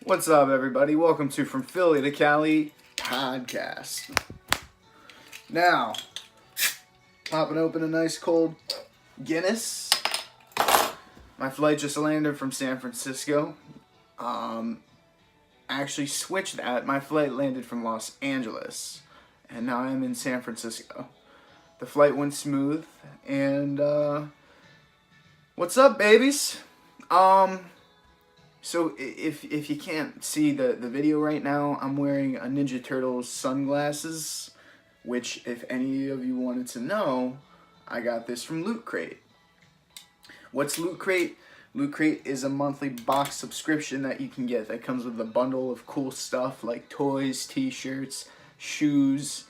What's up, everybody? Welcome to From Philly to Cali podcast. Now, popping open a nice cold Guinness. My flight just landed from San Francisco. I actually switched that. My flight landed from Los Angeles, and now I'm in San Francisco. The flight went smooth, and what's up, babies? So if you can't see the video right now, I'm wearing a Ninja Turtles sunglasses, which if any of you wanted to know, I got this from Loot Crate. What's Loot Crate? Loot Crate is a monthly box subscription that you can get that comes with a bundle of cool stuff like toys, t-shirts, shoes.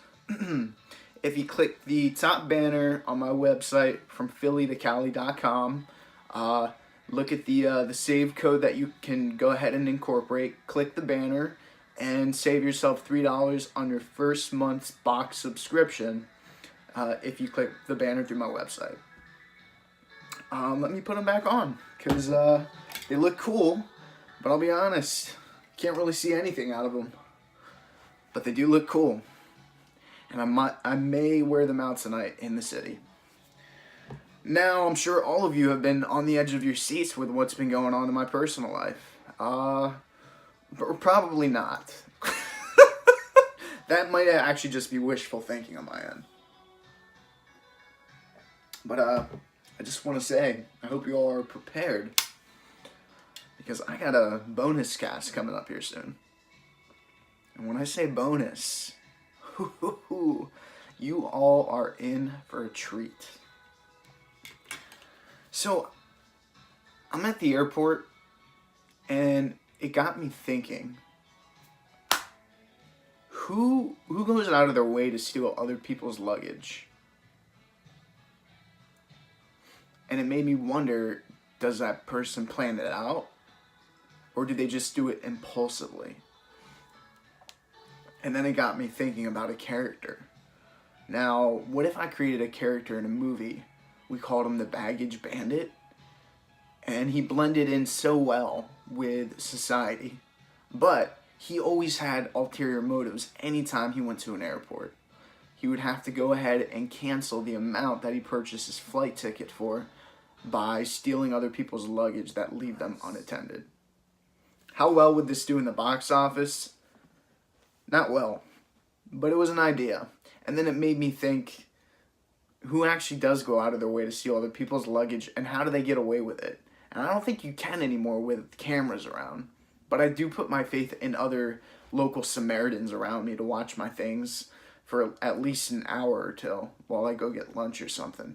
If you click the top banner on my website from phillytocali.com, look at the save code that you can go ahead and incorporate. Click the banner and save yourself $3 on your first month's box subscription if you click the banner through my website. Let me put them back on because they look cool, but I'll be honest, can't really see anything out of them. But they do look cool, and I may wear them out tonight in the city. Now, I'm sure all of you have been on the edge of your seats with what's been going on in my personal life. Probably not. That might actually just be wishful thinking on my end. But I just want to say, I hope you all are prepared, because I got a bonus cast coming up here soon. And when I say bonus, you all are in for a treat. So, I'm at the airport, and it got me thinking, who goes out of their way to steal other people's luggage? And it made me wonder, does that person plan it out? Or do they just do it impulsively? And then it got me thinking about a character. Now, what if I created a character in a movie? We called him the Baggage Bandit, and he blended in so well with society, but he always had ulterior motives anytime he went to an airport. He would have to go ahead and cancel the amount that he purchased his flight ticket for by stealing other people's luggage that leave them unattended. How well would this do in the box office? Not well, but it was an idea. And then it made me think, who actually does go out of their way to steal other people's luggage, and how do they get away with it? And I don't think you can anymore with cameras around. But I do put my faith in other local Samaritans around me to watch my things for at least an hour or two while I go get lunch or something.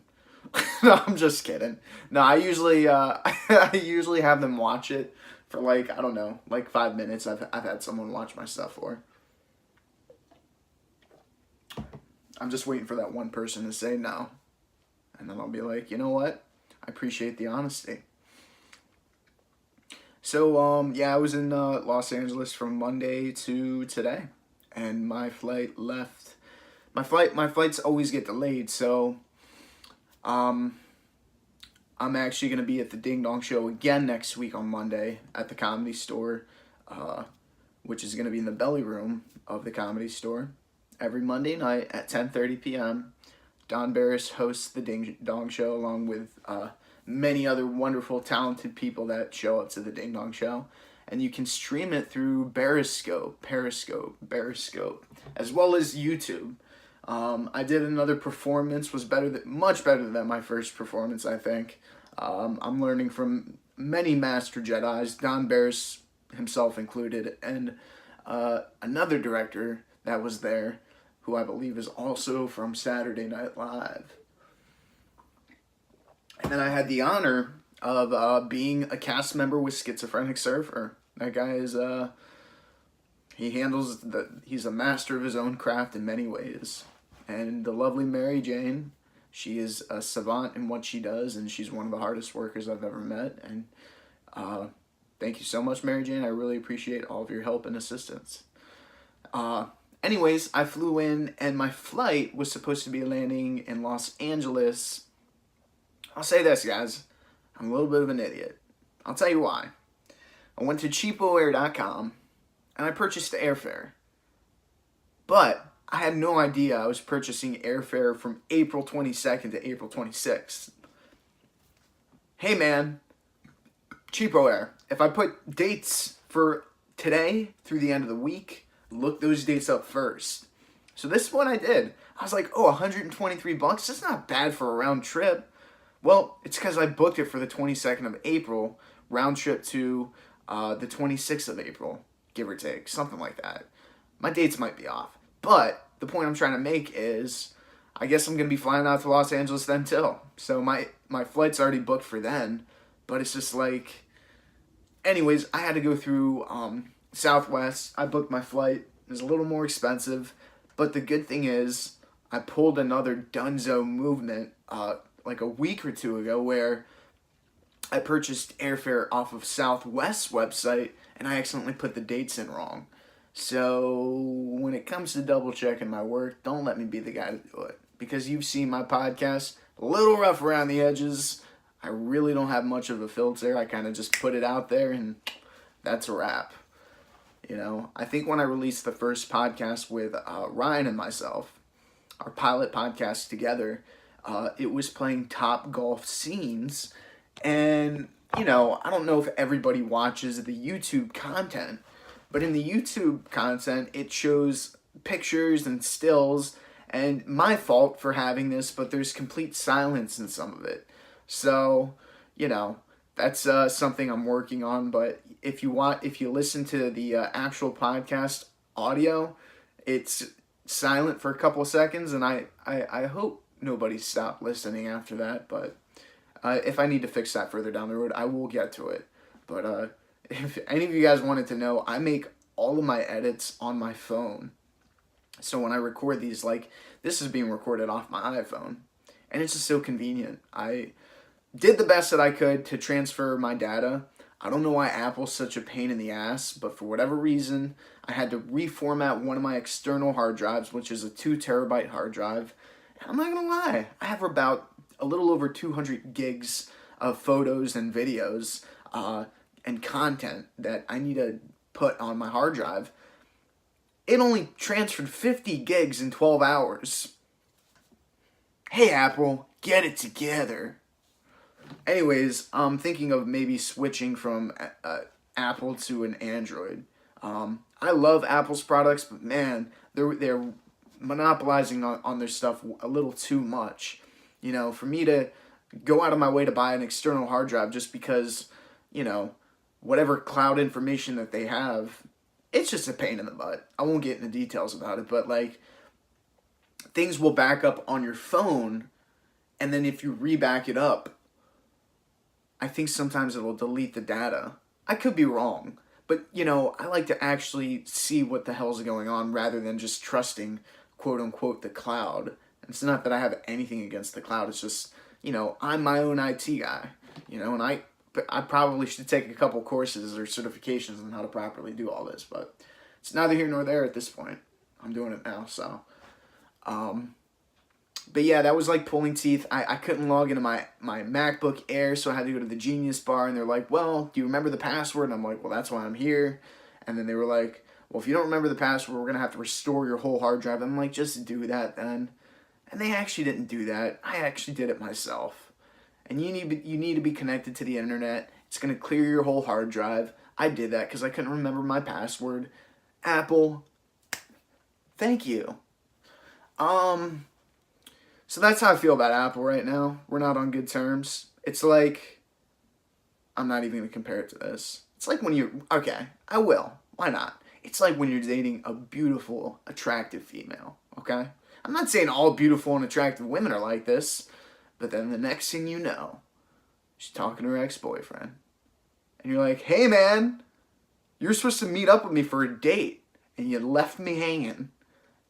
No, I'm just kidding. No, I usually have them watch it for like, I don't know, like 5 minutes. I've had someone watch my stuff for. I'm just waiting for that one person to say no. And then I'll be like, you know what? I appreciate the honesty. So, yeah, I was in Los Angeles from Monday to today. And my flight left. My flights always get delayed, so I'm actually going to be at the Ding Dong Show again next week on Monday at the Comedy Store, which is going to be in the belly room of the Comedy Store. Every Monday night at 10:30 p.m., Don Barris hosts the Ding Dong Show along with many other wonderful, talented people that show up to the Ding Dong Show. And you can stream it through Periscope, as well as YouTube. I did another performance, was much better than my first performance, I think. I'm learning from many Master Jedis, Don Barris himself included, and another director that was there, who I believe is also from Saturday Night Live. And then I had the honor of being a cast member with Schizophrenic Surfer. That guy is, he's a master of his own craft in many ways. And the lovely Mary Jane, she is a savant in what she does, and she's one of the hardest workers I've ever met. And thank you so much, Mary Jane. I really appreciate all of your help and assistance. Anyways, I flew in, and my flight was supposed to be landing in Los Angeles. I'll say this, guys. I'm a little bit of an idiot. I'll tell you why. I went to cheapoair.com and I purchased airfare. But I had no idea I was purchasing airfare from April 22nd to April 26th. Hey man, Cheapo Air, if I put dates for today through the end of the week, look those dates up first. So this is what I did. I was like, oh, $123? That's not bad for a round trip. Well, it's because I booked it for the 22nd of April, round trip to the 26th of April, give or take, something like that. My dates might be off. But the point I'm trying to make is, I guess I'm going to be flying out to Los Angeles then too. So my flight's already booked for then. But it's just like, anyways, I had to go through Southwest. I booked my flight. It was a little more expensive. But the good thing is, I pulled another dunzo movement like a week or two ago where I purchased airfare off of Southwest's website and I accidentally put the dates in wrong. So when it comes to double checking my work, don't let me be the guy to do it. Because you've seen my podcast, a little rough around the edges. I really don't have much of a filter. I kind of just put it out there and that's a wrap. You know, I think when I released the first podcast with Ryan and myself, our pilot podcast together, it was playing Top Golf scenes. And, you know, I don't know if everybody watches the YouTube content, but in the YouTube content, it shows pictures and stills, and my fault for having this, but there's complete silence in some of it. So, you know, that's something I'm working on, but if you listen to the actual podcast audio, it's silent for a couple of seconds, and I hope nobody stopped listening after that, but if I need to fix that further down the road, I will get to it. But if any of you guys wanted to know, I make all of my edits on my phone. So when I record these, like, this is being recorded off my iPhone, and it's just so convenient. I did the best that I could to transfer my data. I don't know why Apple's such a pain in the ass, but for whatever reason, I had to reformat one of my external hard drives, which is a 2 terabyte hard drive. And I'm not gonna lie, I have about a little over 200 gigs of photos and videos and content that I need to put on my hard drive. It only transferred 50 gigs in 12 hours. Hey Apple, get it together. Anyways, I'm thinking of maybe switching from Apple to an Android. I love Apple's products, but man, they're monopolizing on their stuff a little too much. You know, for me to go out of my way to buy an external hard drive just because, you know, whatever cloud information that they have, it's just a pain in the butt. I won't get into details about it, but like, things will back up on your phone, and then if you re-back it up, I think sometimes it'll delete the data. I could be wrong, but you know, I like to actually see what the hell's going on rather than just trusting, quote unquote, the cloud. It's not that I have anything against the cloud. It's just, you know, I'm my own IT guy, you know, and I probably should take a couple courses or certifications on how to properly do all this, but it's neither here nor there at this point. I'm doing it now, so. But yeah, that was like pulling teeth. I couldn't log into my MacBook Air, so I had to go to the Genius Bar, and they're like, well, do you remember the password? And I'm like, well, that's why I'm here. And then they were like, well, if you don't remember the password, we're going to have to restore your whole hard drive. I'm like, just do that then. And they actually didn't do that. I actually did it myself. And you need to be connected to the internet. It's going to clear your whole hard drive. I did that because I couldn't remember my password. Apple, thank you. So that's how I feel about Apple right now. We're not on good terms. It's like, I'm not even going to compare it to this. It's like when okay, I will. Why not? It's like when you're dating a beautiful, attractive female, okay? I'm not saying all beautiful and attractive women are like this, but then the next thing you know, she's talking to her ex-boyfriend. And you're like, hey man, you're supposed to meet up with me for a date, and you left me hanging.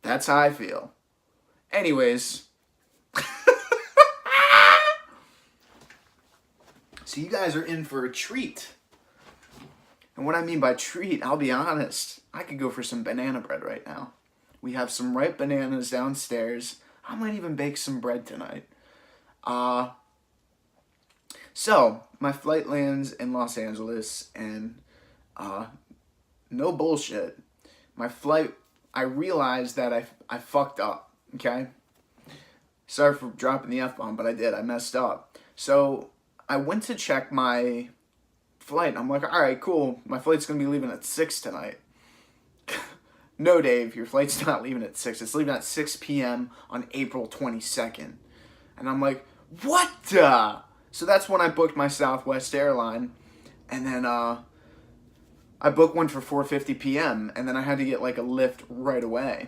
That's how I feel. Anyways. So you guys are in for a treat. And what I mean by treat, I'll be honest, I could go for some banana bread right now. We have some ripe bananas downstairs. I might even bake some bread tonight. So, my flight lands in Los Angeles, and no bullshit. My flight, I realized that I fucked up, okay? Sorry for dropping the F-bomb, but I did. I messed up. So I went to check my flight, and I'm like, all right, cool. My flight's going to be leaving at 6 tonight. No, Dave, your flight's not leaving at 6. It's leaving at 6 p.m. on April 22nd. And I'm like, what the? So that's when I booked my Southwest airline. And then I booked one for 4:50 p.m. And then I had to get like a lift right away.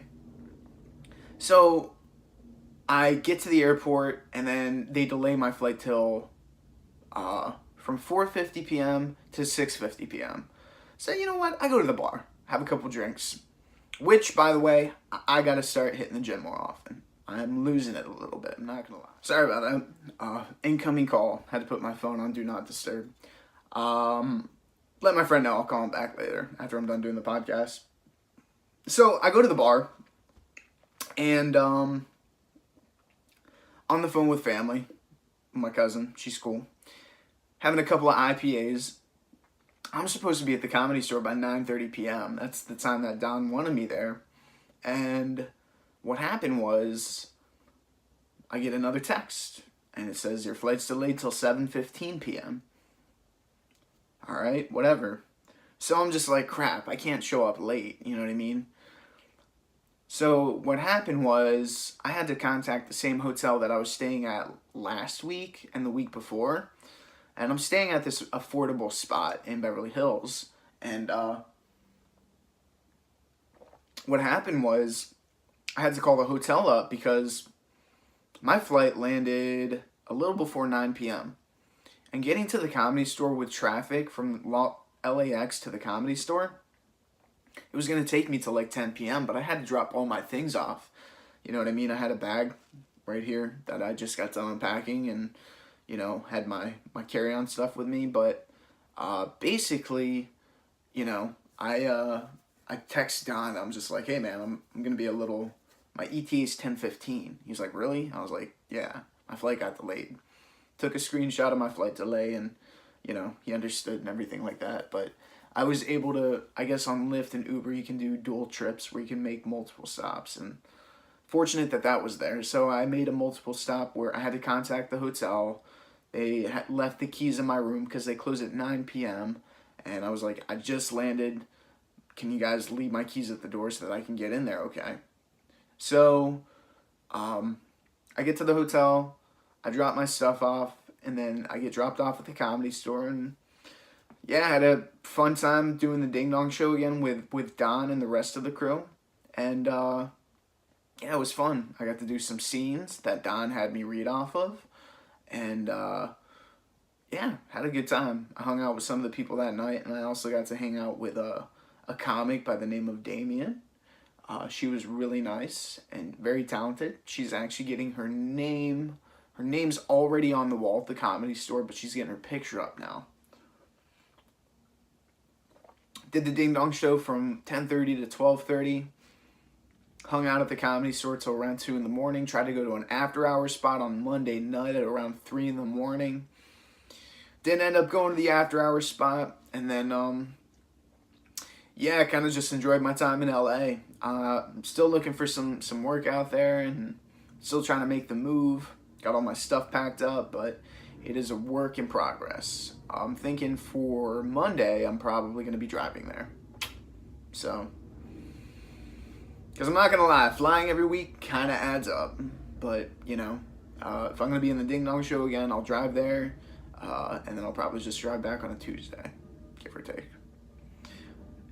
So I get to the airport, and then they delay my flight till from 4:50 p.m. to 6:50 p.m. So you know what? I go to the bar, have a couple drinks. Which, by the way, I gotta start hitting the gym more often. I'm losing it a little bit, I'm not gonna lie. Sorry about that. Incoming call. Had to put my phone on Do Not Disturb. Let my friend know, I'll call him back later after I'm done doing the podcast. So, I go to the bar, and on the phone with family, my cousin, she's cool, having a couple of IPAs. I'm supposed to be at the Comedy Store by 9:30 p.m. That's the time that Don wanted me there. And what happened was, I get another text, and it says, your flight's delayed till 7:15 p.m. All right, whatever. So I'm just like, crap, I can't show up late, you know what I mean? So what happened was, I had to contact the same hotel that I was staying at last week and the week before. And I'm staying at this affordable spot in Beverly Hills. And what happened was, I had to call the hotel up because my flight landed a little before 9 p.m. And getting to the Comedy Store with traffic from LAX to the Comedy Store, it was going to take me till like 10 p.m. But I had to drop all my things off. You know what I mean? I had a bag right here that I just got done unpacking, and you know, had my carry-on stuff with me. But basically, you know, I text Don. I'm just like, hey man, I'm gonna be a little. My ETA is 10:15. He's like, really? I was like, yeah. My flight got delayed. Took a screenshot of my flight delay, and you know, he understood and everything like that. But I was able to, I guess on Lyft and Uber, you can do dual trips where you can make multiple stops, and fortunate that that was there. So I made a multiple stop where I had to contact the hotel. They had left the keys in my room because they close at 9 p.m. And I was like, I just landed. Can you guys leave my keys at the door so that I can get in there? Okay. So I get to the hotel. I drop my stuff off. And then I get dropped off at the Comedy Store. And yeah, I had a fun time doing the Ding Dong Show again with Don and the rest of the crew. And yeah, it was fun. I got to do some scenes that Don had me read off of. And yeah, had a good time. I hung out with some of the people that night, and I also got to hang out with a comic by the name of Damien. She was really nice and very talented. She's actually getting her name. Her name's already on the wall at the Comedy Store, but she's getting her picture up now. Did the Ding Dong Show from 10:30 to 12:30. Hung out at the Comedy Store till around 2 in the morning. Tried to go to an after-hour spot on Monday night at around 3 in the morning. Didn't end up going to the after-hour spot. And then, yeah, I kind of just enjoyed my time in LA. I'm still looking for some work out there and still trying to make the move. Got all my stuff packed up, but it is a work in progress. I'm thinking for Monday, I'm probably going to be driving there. So, because I'm not going to lie, flying every week kind of adds up. But, you know, if I'm going to be in the Ding Dong Show again, I'll drive there. And then I'll probably just drive back on a Tuesday, give or take.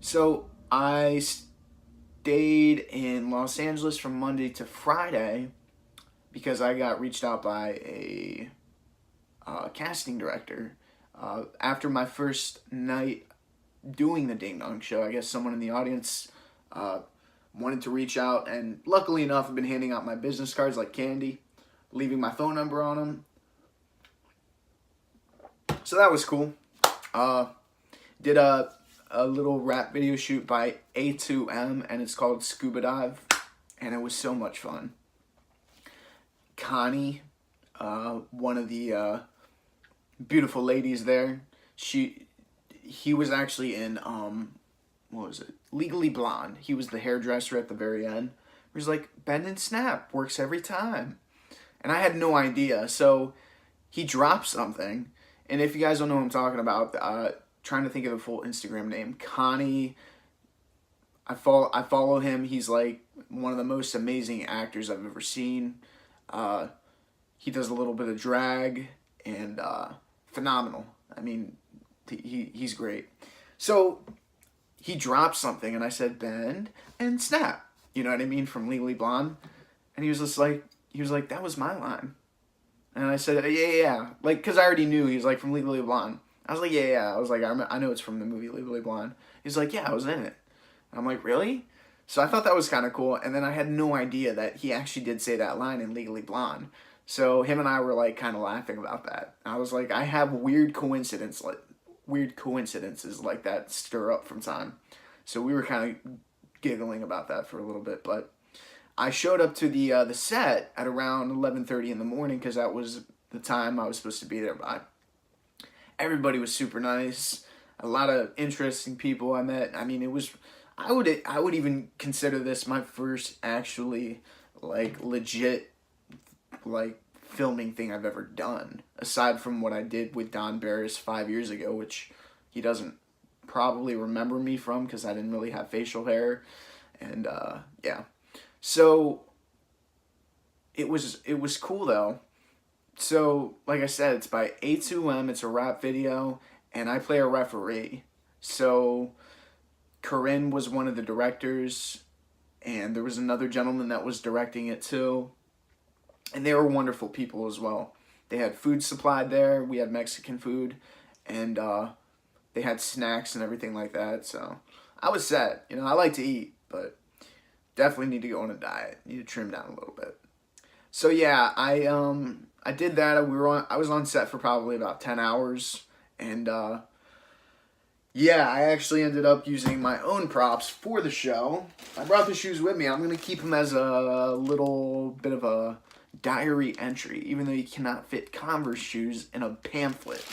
So, I stayed in Los Angeles from Monday to Friday because I got reached out by a casting director. After my first night doing the Ding Dong Show, I guess someone in the audience wanted to reach out, and luckily enough, I've been handing out my business cards like candy, leaving my phone number on them. So that was cool. Did a little rap video shoot by A2M, and it's called Scuba Dive, and it was so much fun. Connie, one of the beautiful ladies there, she he was actually in what was it? Legally Blonde. He was the hairdresser at the very end. He was like, bend and snap works every time, and I had no idea. So he dropped something, and if you guys don't know what I'm talking about, trying to think of the full Instagram name, Connie. I follow him. He's like one of the most amazing actors I've ever seen. He does a little bit of drag and phenomenal. I mean, he's great. So he dropped something, and I said bend and snap. You know what I mean, from Legally Blonde, and he was like, that was my line, and I said yeah, like because I already knew he was like from Legally Blonde. I was like yeah. I was like I know it's from the movie Legally Blonde. He's like yeah, I was in it. And I'm like really? So I thought that was kind of cool, and then I had no idea that he actually did say that line in Legally Blonde. So him and I were like kind of laughing about that. I was like, I have weird coincidences like that stir up from time. So we were kind of giggling about that for a little bit. But I showed up to the set at around 11:30 in the morning because that was the time I was supposed to be there by. Everybody was super nice. A lot of interesting people I met. I mean, it was. I would even consider this my first actually like legit like filming thing I've ever done, aside from what I did with Don Barris 5 years ago, which he doesn't probably remember me from because I didn't really have facial hair, and yeah, so it was cool though. So like I said, it's by A2M. It's a rap video, and I play a referee. So Corinne was one of the directors, and there was another gentleman that was directing it too. And they were wonderful people as well. They had food supplied there. We had Mexican food, and they had snacks and everything like that. So I was set. You know, I like to eat, but definitely need to go on a diet. Need to trim down a little bit. So yeah, I did that. I was on set for probably about 10 hours, and yeah, I actually ended up using my own props for the show. I brought the shoes with me. I'm gonna keep them as a little bit of a diary entry, even though you cannot fit Converse shoes in a pamphlet.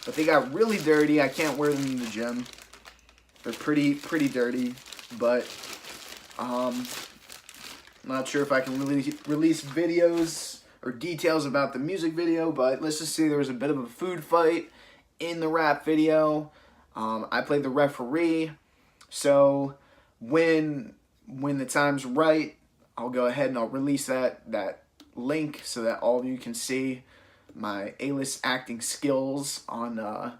But they got really dirty. I can't wear them in the gym. They're pretty dirty, but I'm not sure if I can really release videos or details about the music video, but let's just say there was a bit of a food fight in the rap video. I played the referee, so when the time's right, I'll go ahead and I'll release that link so that all of you can see my A-list acting skills on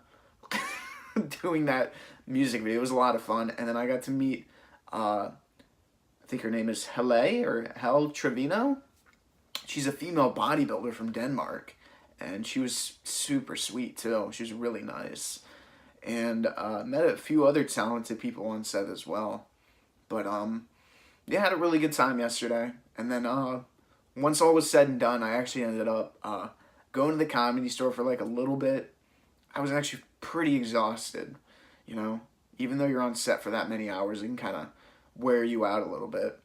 doing that music video. It was a lot of fun, and then I got to meet, I think her name is Hel Trevino. She's a female bodybuilder from Denmark, and she was super sweet too. She was really nice, and met a few other talented people on set as well. But yeah, I had a really good time yesterday. And then once all was said and done, I actually ended up going to the Comedy Store for like a little bit. I was actually pretty exhausted, you know. Even though you're on set for that many hours, it can kind of wear you out a little bit.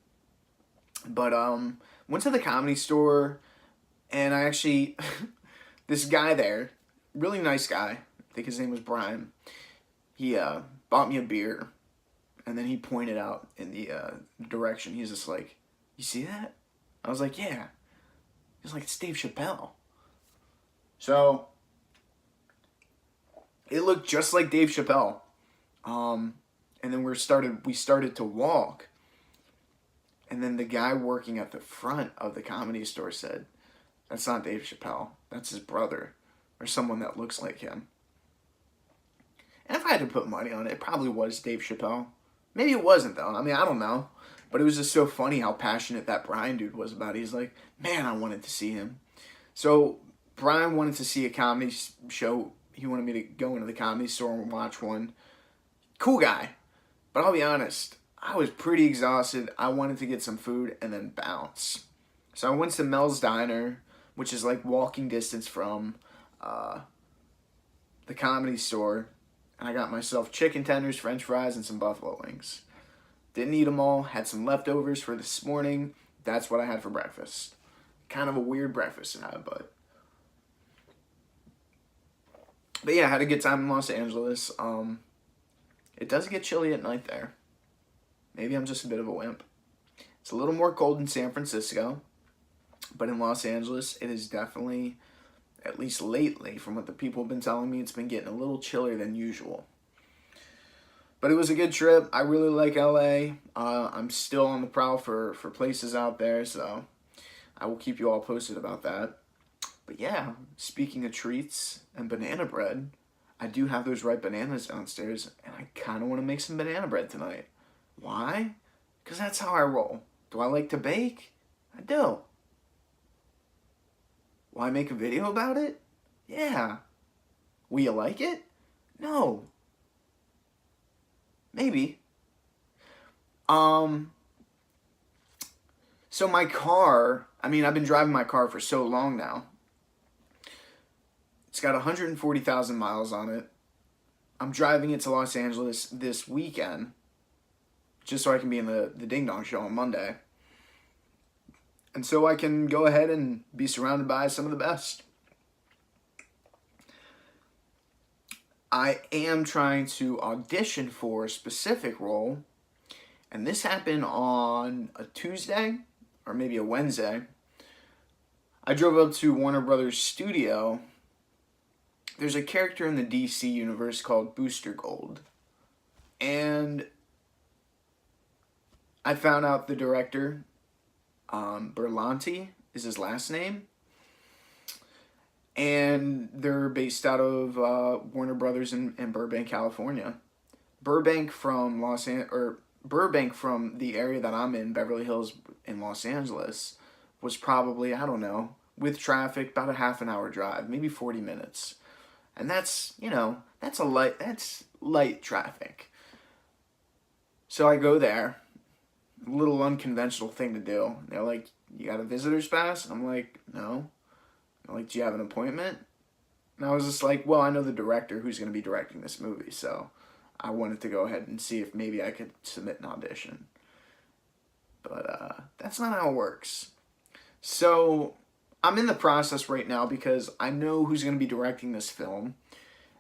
But went to the Comedy Store, and I actually, this guy there, really nice guy, I think his name was Brian, he bought me a beer. And then he pointed out in the direction. He's just like, you see that? I was like, yeah. He's like, it's Dave Chappelle. So it looked just like Dave Chappelle. And then we started to walk. And then the guy working at the front of the Comedy Store said, that's not Dave Chappelle. That's his brother. Or someone that looks like him. And if I had to put money on it, it probably was Dave Chappelle. Maybe it wasn't, though. I mean, I don't know. But it was just so funny how passionate that Brian dude was about it. He's like, man, I wanted to see him. So Brian wanted to see a comedy show. He wanted me to go into the Comedy Store and watch one. Cool guy. But I'll be honest, I was pretty exhausted. I wanted to get some food and then bounce. So I went to Mel's Diner, which is like walking distance from the Comedy Store. And I got myself chicken tenders, french fries, and some buffalo wings. Didn't eat them all. Had some leftovers for this morning. That's what I had for breakfast. Kind of a weird breakfast to have, but But yeah, I had a good time in Los Angeles. It does get chilly at night there. Maybe I'm just a bit of a wimp. It's a little more cold in San Francisco, but in Los Angeles, it is definitely, at least lately, from what the people have been telling me, it's been getting a little chillier than usual. But it was a good trip. I really like LA. I'm still on the prowl for places out there, so I will keep you all posted about that. But yeah, speaking of treats and banana bread, I do have those ripe bananas downstairs, and I kind of want to make some banana bread tonight. Why? Because that's how I roll. Do I like to bake? I do. Will I make a video about it? Yeah. Will you like it? No. Maybe. So my car, I've been driving my car for so long now. It's got 140,000 miles on it. I'm driving it to Los Angeles this weekend, just so I can be in the Ding Dong Show on Monday. And so I can go ahead and be surrounded by some of the best. I am trying to audition for a specific role, and this happened on a Tuesday, or maybe a Wednesday. I drove up to Warner Brothers studio. There's a character in the DC universe called Booster Gold, and I found out the director, Berlanti is his last name, and they're based out of Warner Brothers in Burbank, California. Burbank from Burbank from the area that I'm in, Beverly Hills in Los Angeles, was probably, I don't know, with traffic, about a half an hour drive, maybe 40 minutes. And that's light traffic. So I go there, a little unconventional thing to do. They're like, you got a visitor's pass? I'm like, no. They're like, do you have an appointment? And I was just like, well, I know the director who's going to be directing this movie, so I wanted to go ahead and see if maybe I could submit an audition. But that's not how it works. So I'm in the process right now because I know who's going to be directing this film.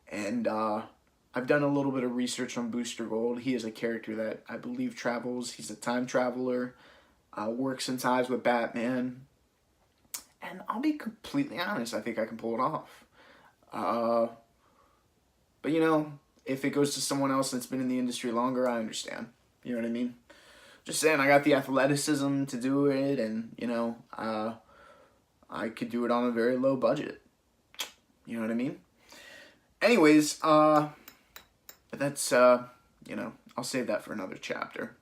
And I've done a little bit of research on Booster Gold. He is a character that I believe travels. He's a time traveler, works in ties with Batman. And I'll be completely honest, I think I can pull it off. But if it goes to someone else that's been in the industry longer, I understand. You know what I mean? Just saying, I got the athleticism to do it, and, I could do it on a very low budget. You know what I mean? Anyways, but that's, I'll save that for another chapter.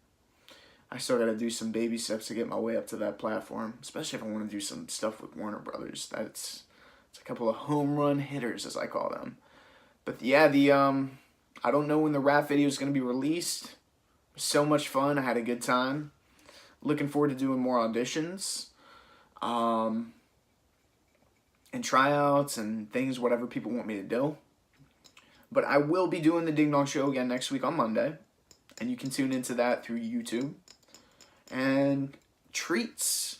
I still gotta do some baby steps to get my way up to that platform, especially if I want to do some stuff with Warner Brothers. It's a couple of home run hitters, as I call them. But yeah, I don't know when the rap video is gonna be released. It was so much fun. I had a good time. Looking forward to doing more auditions, and tryouts and things, whatever people want me to do. But I will be doing the Ding Dong Show again next week on Monday, and you can tune into that through YouTube. And treats.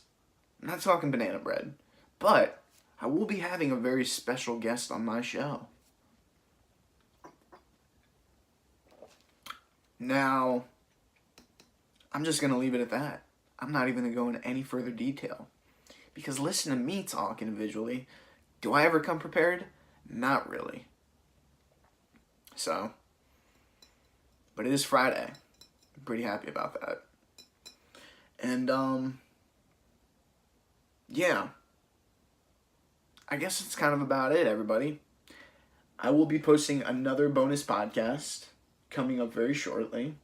I'm not talking banana bread, but I will be having a very special guest on my show. Now, I'm just going to leave it at that. I'm not even going to go into any further detail. Because listen to me talk individually. Do I ever come prepared? Not really. So, but it is Friday. I'm pretty happy about that. And, yeah. I guess that's kind of about it, everybody. I will be posting another bonus podcast coming up very shortly.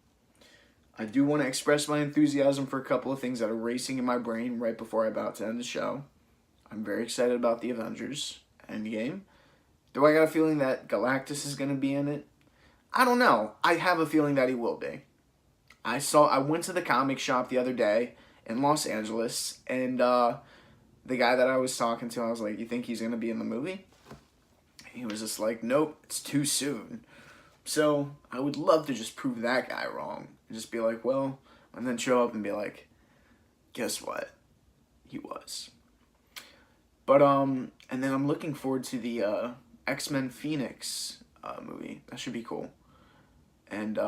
I do want to express my enthusiasm for a couple of things that are racing in my brain right before I'm about to end the show. I'm very excited about the Avengers Endgame. Do I got a feeling that Galactus is going to be in it? I don't know. I have a feeling that he will be. I went to the comic shop the other day in Los Angeles, and the guy that I was talking to, I was like, you think he's going to be in the movie? He was just like, nope, it's too soon. So I would love to just prove that guy wrong. And just be like, well, and then show up and be like, guess what? He was. But, and then I'm looking forward to the X-Men Phoenix movie. That should be cool. And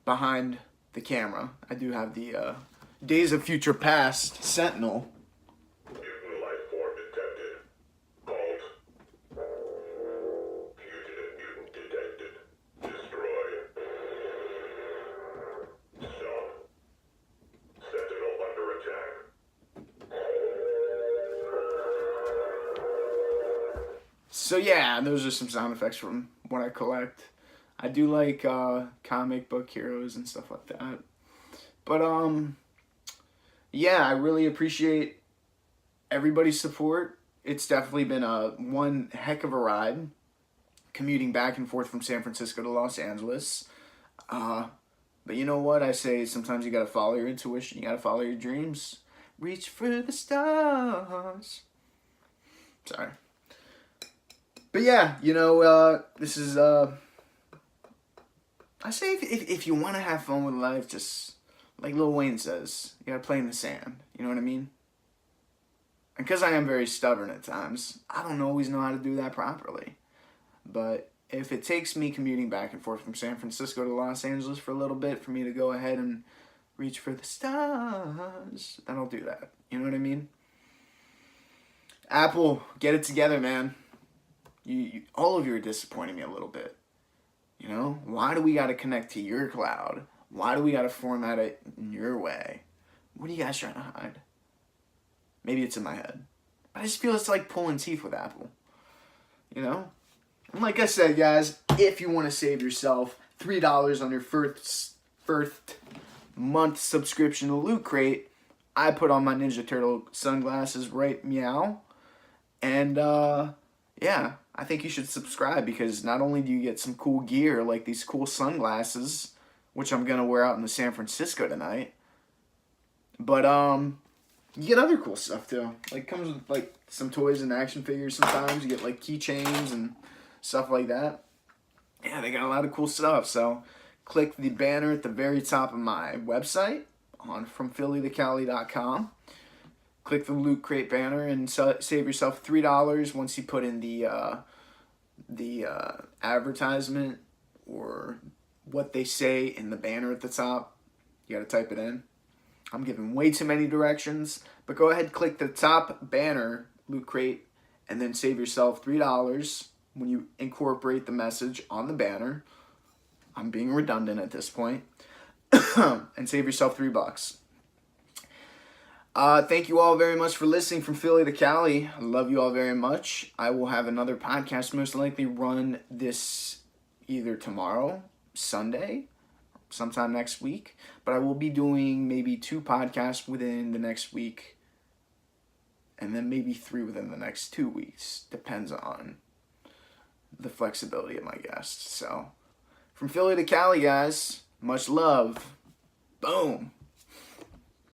behind the camera, I do have the Days of Future Past Sentinel. Mutant life form detected. Halt. Fugitive mutant detected. Destroy. Stop. Sentinel under attack. So yeah, those are some sound effects from what I collect. I do like comic book heroes and stuff like that. But yeah, I really appreciate everybody's support. It's definitely been one heck of a ride, commuting back and forth from San Francisco to Los Angeles. But you know what? I say sometimes you gotta follow your intuition. You gotta follow your dreams. Reach for the stars. Sorry. But yeah, you know, this is, I say if you want to have fun with life, just, like Lil Wayne says, you gotta play in the sand. You know what I mean? And because I am very stubborn at times, I don't always know how to do that properly. But if it takes me commuting back and forth from San Francisco to Los Angeles for a little bit for me to go ahead and reach for the stars, then I'll do that. You know what I mean? Apple, get it together, man. All of you are disappointing me a little bit. You know? Why do we got to connect to your cloud? Why do we got to format it in your way? What are you guys trying to hide? Maybe it's in my head. But I just feel it's like pulling teeth with Apple. You know? And like I said, guys, if you want to save yourself $3 on your first month subscription to Loot Crate, I put on my Ninja Turtle sunglasses right meow. And, yeah, I think you should subscribe because not only do you get some cool gear like these cool sunglasses, which I'm going to wear out in San Francisco tonight, but, you get other cool stuff too. Like, comes with, like, some toys and action figures sometimes. You get, like, keychains and stuff like that. Yeah, they got a lot of cool stuff. So, click the banner at the very top of my website on fromphillytocali.com. Click the Loot Crate banner and save yourself $3 once you put in the advertisement or what they say in the banner at the top. You got to type it in. I'm giving way too many directions, but go ahead, click the top banner, Loot Crate, and then save yourself $3 when you incorporate the message on the banner. I'm being redundant at this point. And save yourself $3. Thank you all very much for listening from Philly to Cali. I love you all very much. I will have another podcast most likely run this either tomorrow, Sunday, sometime next week. But I will be doing maybe 2 podcasts within the next week. And then maybe 3 within the next 2 weeks. Depends on the flexibility of my guests. So, from Philly to Cali, guys, much love. Boom.